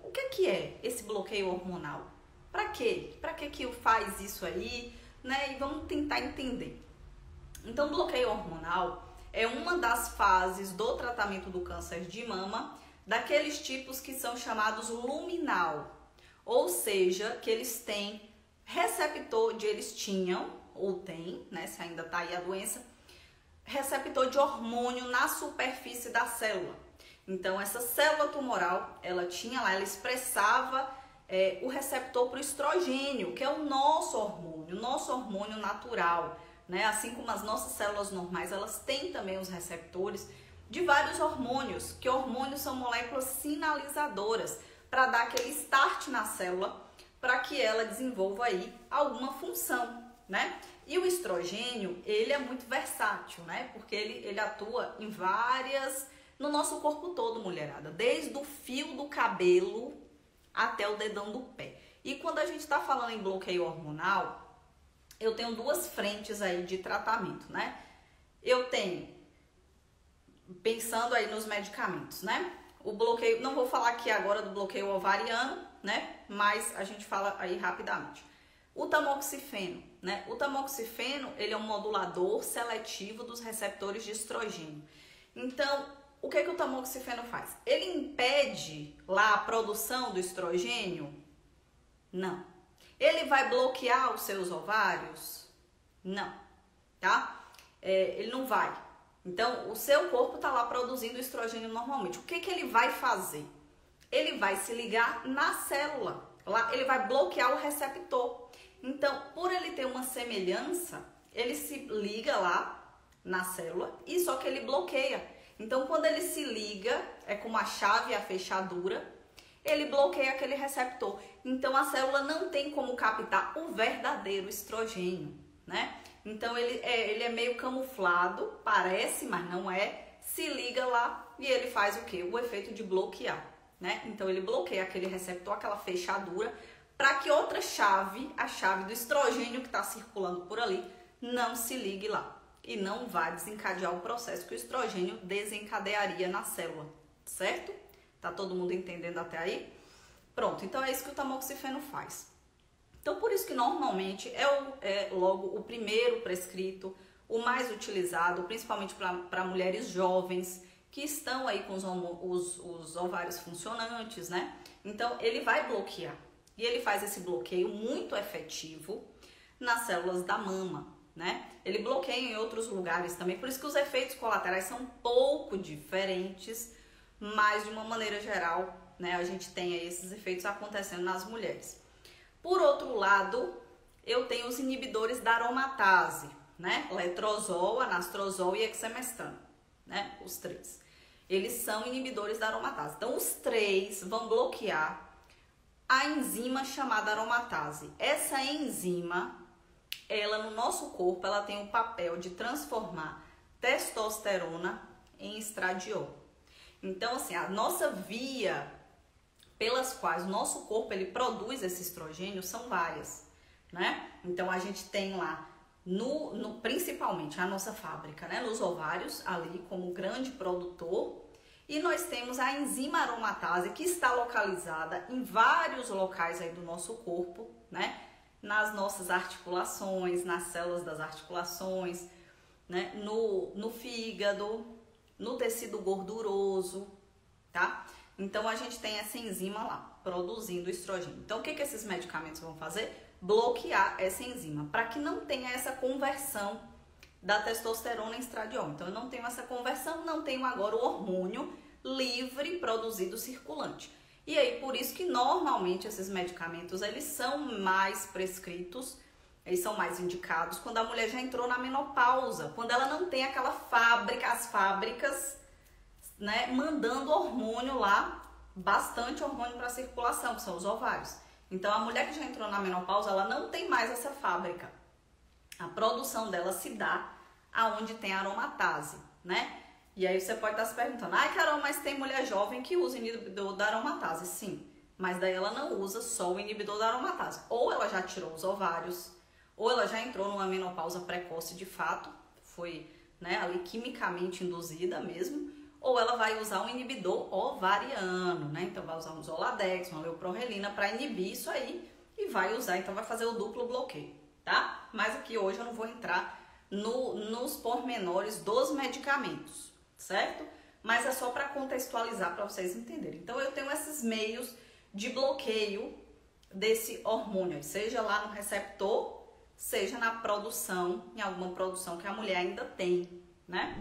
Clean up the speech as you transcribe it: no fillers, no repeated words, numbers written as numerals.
o que é esse bloqueio hormonal? Para quê? Para que faz isso aí, né? E vamos tentar entender. Então, bloqueio hormonal é uma das fases do tratamento do câncer de mama, daqueles tipos que são chamados luminal, ou seja, que eles têm receptor eles tinham, ou tem, né, se ainda tá aí a doença, receptor de hormônio na superfície da célula. Então, essa célula tumoral, ela tinha lá, ela expressava o receptor para o estrogênio, que é o nosso hormônio natural, né? Assim como as nossas células normais, elas têm também os receptores de vários hormônios, que hormônios são moléculas sinalizadoras, para dar aquele start na célula, para que ela desenvolva aí alguma função, né? E o estrogênio, ele é muito versátil, né? Porque ele atua em várias, no nosso corpo todo, mulherada, desde o fio do cabelo até o dedão do pé. E quando a gente está falando em bloqueio hormonal, eu tenho duas frentes aí de tratamento, né? Eu tenho, pensando aí nos medicamentos, né? O bloqueio, não vou falar aqui agora do bloqueio ovariano, né? Mas a gente fala aí rapidamente. O tamoxifeno, né? O tamoxifeno, ele é um modulador seletivo dos receptores de estrogênio. Então, o que o tamoxifeno faz? Ele impede lá a produção do estrogênio? Não. Ele vai bloquear os seus ovários? Não, tá? Ele não vai. Então, o seu corpo tá lá produzindo estrogênio normalmente. O que ele vai fazer? Ele vai se ligar na célula. Lá, ele vai bloquear o receptor. Então, por ele ter uma semelhança, ele se liga lá na célula e só que ele bloqueia. Então, quando ele se liga, é como a chave e a fechadura, ele bloqueia aquele receptor. Então, a célula não tem como captar o verdadeiro estrogênio, né? Então, ele é meio camuflado, parece, mas não é. Se liga lá e ele faz o quê? O efeito de bloquear, né? Então, ele bloqueia aquele receptor, aquela fechadura, para que outra chave, a chave do estrogênio que está circulando por ali, não se ligue lá. E não vai desencadear o processo que o estrogênio desencadearia na célula, certo? Tá todo mundo entendendo até aí? Pronto, então é isso que o tamoxifeno faz. Então, por isso que normalmente é logo o primeiro prescrito, o mais utilizado, principalmente para mulheres jovens que estão aí com os ovários funcionantes, né? Então, ele vai bloquear. E ele faz esse bloqueio muito efetivo nas células da mama, né? Ele bloqueia em outros lugares também, por isso que os efeitos colaterais são um pouco diferentes, mas de uma maneira geral, né, a gente tem aí esses efeitos acontecendo nas mulheres. Por outro lado, eu tenho os inibidores da aromatase, né? Letrozol, anastrozol e exemestano, né? Os três. Eles são inibidores da aromatase. Então, os três vão bloquear a enzima chamada aromatase. Essa enzima, ela no nosso corpo, ela tem o papel de transformar testosterona em estradiol. Então, assim, a nossa via pelas quais o nosso corpo ele produz esse estrogênio são várias, né? Então, a gente tem lá, principalmente a nossa fábrica, né? Nos ovários, ali como grande produtor. E nós temos a enzima aromatase, que está localizada em vários locais aí do nosso corpo, né? Nas nossas articulações, nas células das articulações, né? No fígado, no tecido gorduroso, tá? Então, a gente tem essa enzima lá, produzindo estrogênio. Então, o que esses medicamentos vão fazer? Bloquear essa enzima, para que não tenha essa conversão da testosterona em estradiol. Então, eu não tenho essa conversão, não tenho agora o hormônio livre produzido circulante. E aí, por isso que normalmente esses medicamentos, eles são mais prescritos, eles são mais indicados quando a mulher já entrou na menopausa, quando ela não tem aquela fábrica, as fábricas, né, mandando hormônio lá, bastante hormônio para circulação, que são os ovários. Então, a mulher que já entrou na menopausa, ela não tem mais essa fábrica. A produção dela se dá aonde tem aromatase, né? E aí você pode estar se perguntando, ai Carol, mas tem mulher jovem que usa inibidor da aromatase. Sim, mas daí ela não usa só o inibidor da aromatase. Ou ela já tirou os ovários, ou ela já entrou numa menopausa precoce de fato, foi, né, ali quimicamente induzida mesmo, ou ela vai usar um inibidor ovariano, né? Então vai usar um Zoladex, uma leuprorelina para inibir isso aí e vai usar, então vai fazer o duplo bloqueio, tá? Mas aqui hoje eu não vou entrar nos pormenores dos medicamentos, certo? Mas é só para contextualizar para vocês entenderem. Então eu tenho esses meios de bloqueio desse hormônio, seja lá no receptor, seja na produção, em alguma produção que a mulher ainda tem, né?